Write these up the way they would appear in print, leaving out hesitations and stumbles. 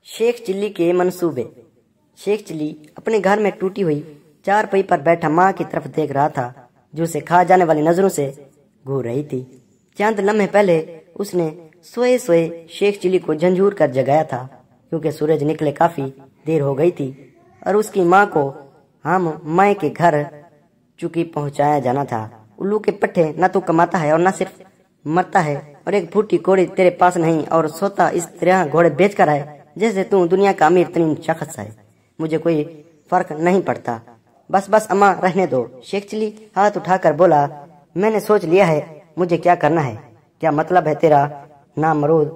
Sheikh chilli के मंसूबे। Sheikh chilli अपने घर में टूटी हुई चारपाई पर बैठा माँ की तरफ देख रहा था, जो उसे खा जाने वाली नजरों से घूर रही थी। चंद लम्हे पहले उसने सोए सोए शेख चिल्ली को झंझूर कर जगाया था, क्योंकि सूरज निकले काफी देर हो गई थी और उसकी माँ को हम माए के घर चुकी पहुंचाया जाना था। उल्लू के पट्टे न तो कमाता है और न सिर्फ मरता है, और एक फूटी घोड़ी तेरे पास नहीं और सोता इस तरह घोड़े बेच कर है जैसे तू दुनिया का अमीर तरीन शख्स है। मुझे कोई फर्क नहीं पड़ता। बस बस अम्मा, रहने दो। शेख चिल्ली हाथ उठाकर बोला, मैंने सोच लिया है मुझे क्या करना है। क्या मतलब है तेरा नामरूद?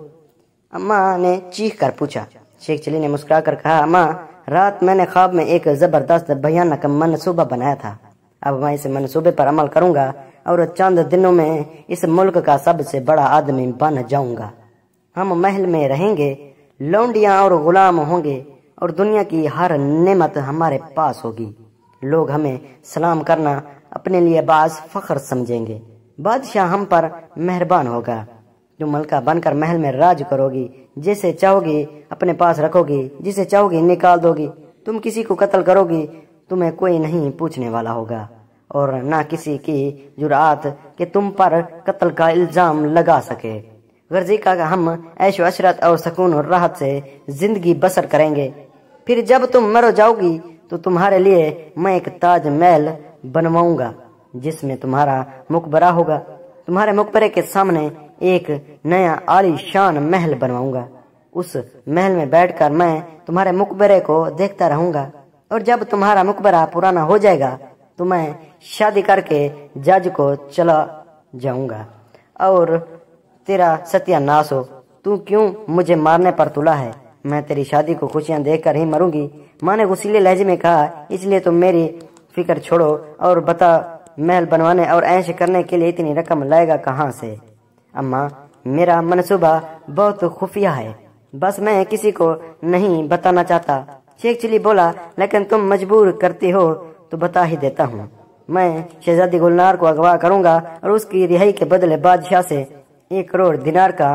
अम्मा ने चीख कर पूछा। शेख चिल्ली ने मुस्कुरा कर कहा, अम्मा, रात मैंने ख्वाब में एक जबरदस्त भयानक मनसूबा बनाया था। अब मैं इस मनसूबे पर अमल करूंगा और चंद दिनों में इस मुल्क का सबसे बड़ा आदमी बन जाऊंगा। हम महल में रहेंगे, लौंडियां और गुलाम होंगे और दुनिया की हर नेमत हमारे पास होगी। लोग हमें सलाम करना अपने लिए बास फख्र समझेंगे। बादशाह हम पर मेहरबान होगा। तुम मलका बनकर महल में राज करोगी, जैसे चाहोगी अपने पास रखोगी, जिसे चाहोगी निकाल दोगी। तुम किसी को कत्ल करोगी, तुम्हें कोई नहीं पूछने वाला होगा और ना किसी की जुरात कि तुम पर कत्ल का इल्जाम लगा सके। गर्जी का हम ऐशो अशरत और सुकून और राहत से जिंदगी बसर करेंगे। फिर जब तुम मर जाओगी तो तुम्हारे लिए मैं एक ताज महल बनवाऊंगा, जिसमें तुम्हारा मुकबरा होगा। तुम्हारे मुकबरे के सामने एक नया आलीशान महल बनवाऊंगा। उस महल में बैठकर मैं तुम्हारे मुकबरे को देखता रहूंगा, और जब तुम्हारा मुकबरा पुराना हो जाएगा तो मैं शादी करके जज को चला जाऊंगा और तेरा सत्यानाश हो। तू क्यों मुझे मारने पर तुला है? मैं तेरी शादी को खुशियां देखकर ही मरूंगी। माँ ने गुस्सीले लहजे में कहा, इसलिए तुम मेरी फिक्र छोड़ो और बता, महल बनवाने और ऐश करने के लिए इतनी रकम लाएगा कहाँ से? अम्मा, मेरा मनसूबा बहुत खुफिया है, बस मैं किसी को नहीं बताना चाहता। शेख चिल्ली बोला, लेकिन तुम मजबूर करती हो तो बता ही देता हूँ। मैं शहजादी गुलनार को अगवा करूंगा और उसकी रिहाई के बदले बादशाह से 1 करोड़ दिनार का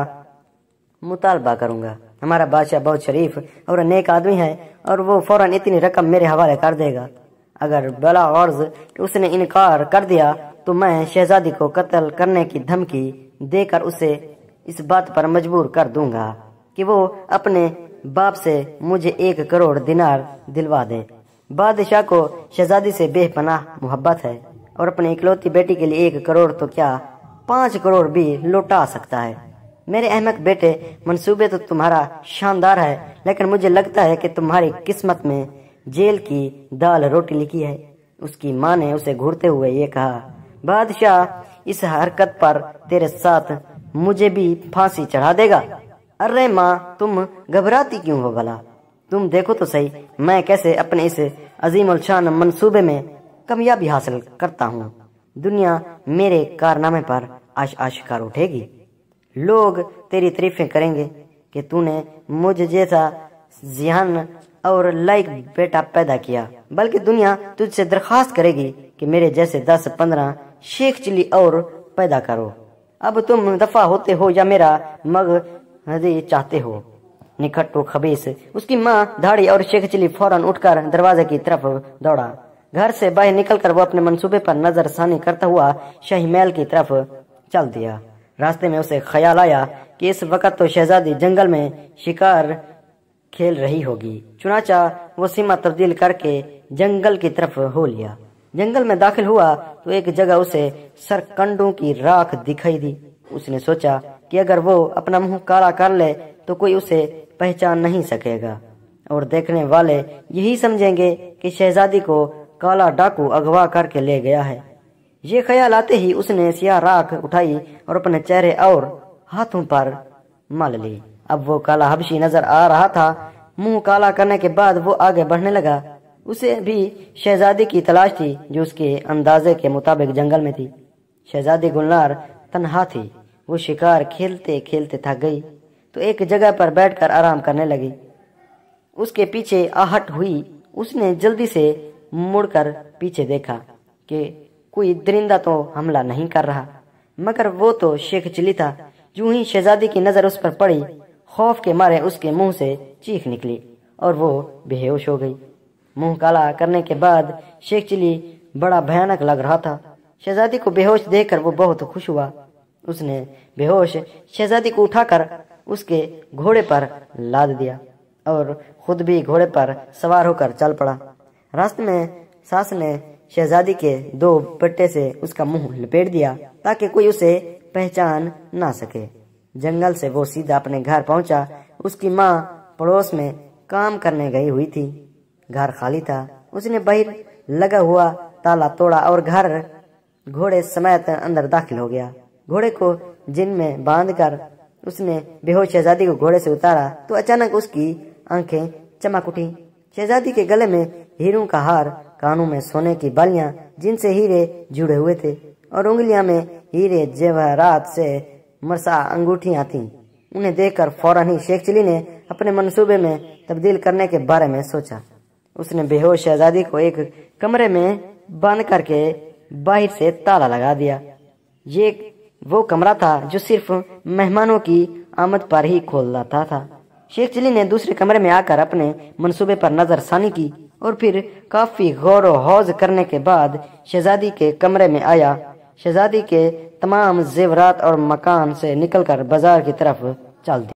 मुतालबा करूंगा। हमारा बादशाह बहुत शरीफ और नेक आदमी है और वो फौरन इतनी रकम मेरे हवाले कर देगा। अगर बला अर्ज उसने इनकार कर दिया तो मैं शहजादी को कत्ल करने की धमकी देकर उसे इस बात पर मजबूर कर दूंगा कि वो अपने बाप से मुझे 1 करोड़ दिनार दिलवा दे। बादशाह को शहजादी से बेपनाह मोहब्बत है और अपनी इकलौती बेटी के लिए 1 करोड़ तो क्या 5 करोड़ भी लौटा सकता है। मेरे अहमक बेटे, मंसूबे तो तुम्हारा शानदार है, लेकिन मुझे लगता है कि तुम्हारी किस्मत में जेल की दाल रोटी लिखी है। उसकी माँ ने उसे घूरते हुए ये कहा, बादशाह इस हरकत पर तेरे साथ मुझे भी फांसी चढ़ा देगा। अरे माँ, तुम घबराती क्यों हो भला? तुम देखो तो सही मैं कैसे अपने इस अजीमुल शान मंसूबे में कामयाबी हासिल करता हूँ। दुनिया मेरे कारनामे पर आश कर उठेगी। लोग तेरी तारीफें करेंगे कि तूने मुझ जैसा ज़ियान और लायक बेटा पैदा किया, बल्कि दुनिया तुझसे दरख्वास्त करेगी कि मेरे जैसे 10-15 शेख चिल्ली और पैदा करो। अब तुम दफा होते हो या मेरा मगहदी चाहते हो? निकट्टो खबीस। उसकी माँ धाड़ी और शेख चिल्ली फौरन उठकर दरवाजे की तरफ दौड़ा। घर से बाहर निकलकर वो अपने मंसूबे पर नजरसानी करता हुआ शाही महल की तरफ चल दिया। रास्ते में उसे ख्याल आया कि इस वक्त तो शहजादी जंगल में शिकार खेल रही होगी। चुनाचा वो सीमा तब्दील करके जंगल की तरफ हो लिया। जंगल में दाखिल हुआ तो एक जगह उसे सरकंडों की राख दिखाई दी। उसने सोचा कि अगर वो अपना मुंह काला कर ले तो कोई उसे पहचान नहीं सकेगा और देखने वाले यही समझेंगे कि शहजादी को काला डाकू अगवा करके ले गया है। ये ख्याल आते ही उसने सियाह राख उठाई और अपने चेहरे और हाथों पर मल ली। अब वो काला हबशी नजर आ रहा था। मुंह काला करने के बाद वो आगे बढ़ने लगा। उसे भी शहजादी की तलाश थी, जो उसके अंदाजे के मुताबिक जंगल में थी। शहजादी गुलनार तन्हा थी। वो शिकार खेलते खेलते थक गई तो एक जगह पर बैठकर आराम करने लगी। उसके पीछे आहट हुई। उसने जल्दी से मुड़कर पीछे देखा कि कोई दरिंदा तो हमला नहीं कर रहा, मगर वो तो शेख चिल्ली था। यूं ही शहजादी की नजर उस पर पड़ी, खौफ के मारे उसके मुंह से چیخ نکلی اور وہ بے ہوش ہو گئی۔ منہ کالا کرنے کے بعد شیخ چلی بڑا بھیانک لگ رہا تھا۔ شہزادی کو بے ہوش دیکھ کر وہ بہت خوش ہوا۔ اس نے بے ہوش شہزادی کو اٹھا کر اس کے گھوڑے پر لاد دیا اور خود بھی گھوڑے پر سوار ہو کر چل پڑا۔ راستے میں ساس نے شہزادی کے 2 پٹے سے اس کا منہ لپیٹ دیا تاکہ کوئی اسے پہچان نہ سکے۔ جنگل سے وہ سیدھا اپنے گھر پہنچا۔ اس کی ماں پڑوس میں کام کرنے گئی ہوئی تھی۔ گھر خالی تھا۔ اس نے باہر لگا ہوا تالا توڑا اور گھوڑے سمیت اندر داخل ہو گیا۔ گھوڑے کو جن میں باندھ کر اس نے بے ہوش شہزادی کو گھوڑے سے اتارا تو اچانک اس کی آنکھیں چمک اٹھی۔ شہزادی کے گلے میں ہیروں کا ہار، کانوں میں سونے کی بالیاں جن سے ہیرے جڑے ہوئے تھے اور انگلیاں میں ہیرے جواہرات سے مرصع انگوٹھیاں تھیں۔ انہیں دیکھ کر فوراً ہی شیخ چلی نے اپنے منصوبے میں تبدیل کرنے کے بارے میں سوچا۔ اس نے بے ہوش شہزادی کو ایک کمرے میں بند کر کے باہر سے تالا لگا دیا۔ یہ وہ کمرہ تھا جو صرف مہمانوں کی آمد پر ہی کھولتا تھا۔ شیخ چلی نے دوسرے کمرے میں آ کر اپنے منصوبے پر نظر ثانی کی اور پھر کافی غور و خوض کرنے کے بعد شہزادی کے کمرے میں آیا۔ شہزادی کے تمام زیورات اور مکان سے نکل کر بازار کی طرف چل دیا۔